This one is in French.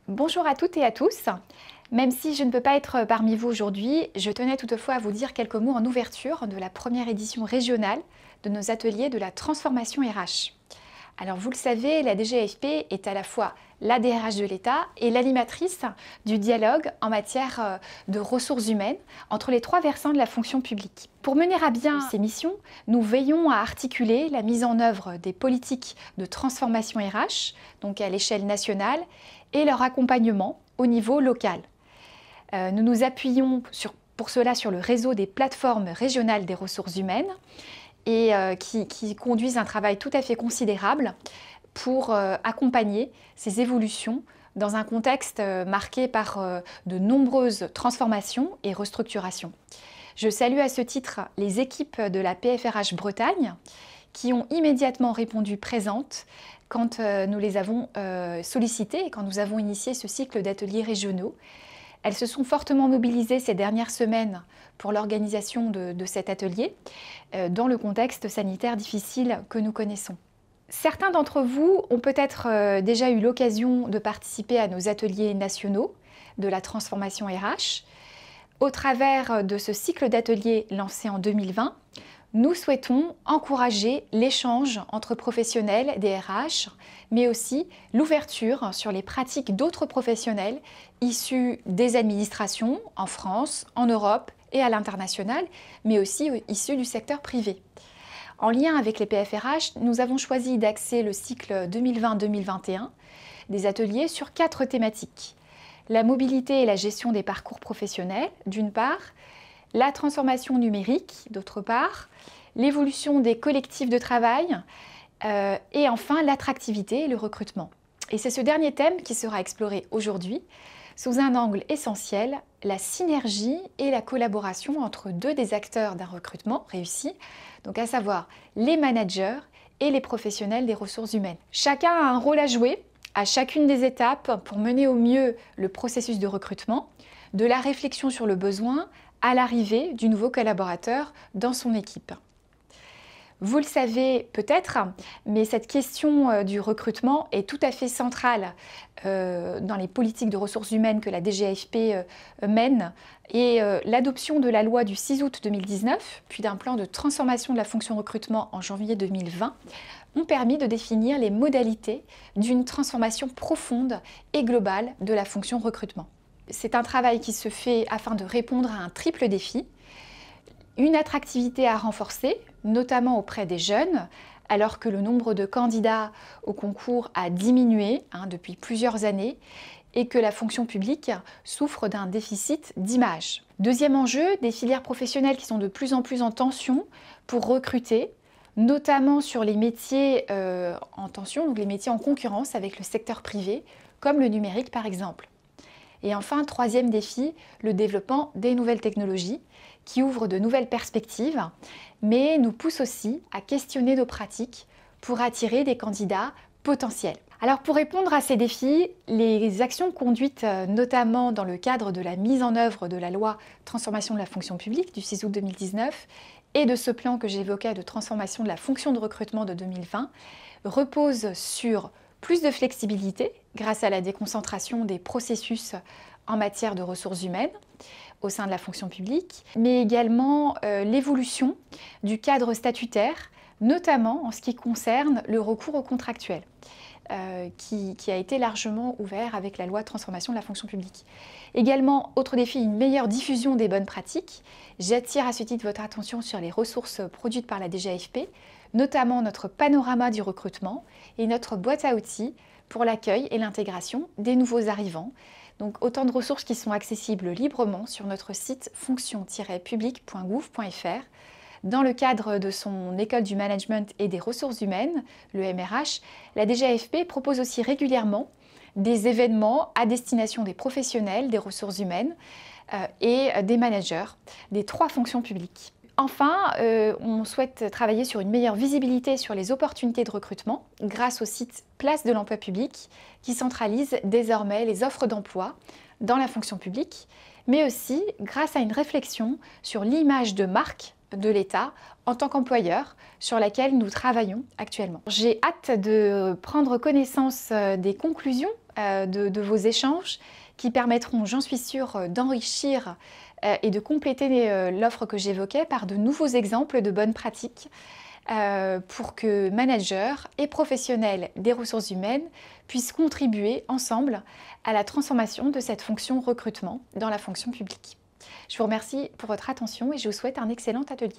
Bonjour à toutes et à tous. Même si je ne peux pas être parmi vous aujourd'hui, je tenais toutefois à vous dire quelques mots en ouverture de la première édition régionale de nos ateliers de la transformation RH. Alors vous le savez, la DGAFP est à la fois la DRH de l'État et l'animatrice du dialogue en matière de ressources humaines entre les trois versants de la fonction publique. Pour mener à bien ces missions, nous veillons à articuler la mise en œuvre des politiques de transformation RH, donc à l'échelle nationale, et leur accompagnement au niveau local. Nous nous appuyons pour cela sur le réseau des plateformes régionales des ressources humaines et qui conduisent un travail tout à fait considérable pour accompagner ces évolutions dans un contexte marqué par de nombreuses transformations et restructurations. Je salue à ce titre les équipes de la PFRH Bretagne qui ont immédiatement répondu présentes quand nous les avons sollicitées et quand nous avons initié ce cycle d'ateliers régionaux. Elles se sont fortement mobilisées ces dernières semaines pour l'organisation de cet atelier dans le contexte sanitaire difficile que nous connaissons. Certains d'entre vous ont peut-être déjà eu l'occasion de participer à nos ateliers nationaux de la transformation RH. Au travers de ce cycle d'ateliers lancé en 2020, nous souhaitons encourager l'échange entre professionnels des RH, mais aussi l'ouverture sur les pratiques d'autres professionnels issus des administrations en France, en Europe et à l'international, mais aussi issus du secteur privé. En lien avec les PFRH, nous avons choisi d'axer le cycle 2020-2021 des ateliers sur 4 thématiques. La mobilité et la gestion des parcours professionnels, d'une part, la transformation numérique, d'autre part, l'évolution des collectifs de travail et enfin l'attractivité et le recrutement. Et c'est ce dernier thème qui sera exploré aujourd'hui sous un angle essentiel, la synergie et la collaboration entre deux des acteurs d'un recrutement réussi, donc à savoir les managers et les professionnels des ressources humaines. Chacun a un rôle à jouer à chacune des étapes pour mener au mieux le processus de recrutement, de la réflexion sur le besoin à l'arrivée du nouveau collaborateur dans son équipe. Vous le savez peut-être, mais cette question du recrutement est tout à fait centrale dans les politiques de ressources humaines que la DGAFP mène. Et l'adoption de la loi du 6 août 2019, puis d'un plan de transformation de la fonction recrutement en janvier 2020, ont permis de définir les modalités d'une transformation profonde et globale de la fonction recrutement. C'est un travail qui se fait afin de répondre à un triple défi. Une attractivité à renforcer, notamment auprès des jeunes, alors que le nombre de candidats au concours a diminué depuis plusieurs années et que la fonction publique souffre d'un déficit d'image. Deuxième enjeu, des filières professionnelles qui sont de plus en plus en tension pour recruter, notamment sur les métiers en tension, donc les métiers en concurrence avec le secteur privé, comme le numérique par exemple. Et enfin, troisième défi, le développement des nouvelles technologies qui ouvrent de nouvelles perspectives, mais nous poussent aussi à questionner nos pratiques pour attirer des candidats potentiels. Alors pour répondre à ces défis, les actions conduites notamment dans le cadre de la mise en œuvre de la loi Transformation de la fonction publique du 6 août 2019 et de ce plan que j'évoquais de transformation de la fonction de recrutement de 2020 reposent sur plus de flexibilité grâce à la déconcentration des processus en matière de ressources humaines au sein de la fonction publique, mais également l'évolution du cadre statutaire, notamment en ce qui concerne le recours aux contractuels, qui a été largement ouvert avec la loi de transformation de la fonction publique. Également, autre défi, une meilleure diffusion des bonnes pratiques. J'attire à ce titre votre attention sur les ressources produites par la DGAFP, notamment notre panorama du recrutement et notre boîte à outils pour l'accueil et l'intégration des nouveaux arrivants. Donc autant de ressources qui sont accessibles librement sur notre site fonction-public.gouv.fr. Dans le cadre de son école du management et des ressources humaines, le MRH, la DGAFP propose aussi régulièrement des événements à destination des professionnels des ressources humaines et des managers des 3 fonctions publiques. Enfin, on souhaite travailler sur une meilleure visibilité sur les opportunités de recrutement grâce au site Place de l'emploi public qui centralise désormais les offres d'emploi dans la fonction publique, mais aussi grâce à une réflexion sur l'image de marque de l'État en tant qu'employeur sur laquelle nous travaillons actuellement. J'ai hâte de prendre connaissance des conclusions de vos échanges qui permettront, j'en suis sûre, d'enrichir et de compléter l'offre que j'évoquais par de nouveaux exemples de bonnes pratiques pour que managers et professionnels des ressources humaines puissent contribuer ensemble à la transformation de cette fonction recrutement dans la fonction publique. Je vous remercie pour votre attention et je vous souhaite un excellent atelier.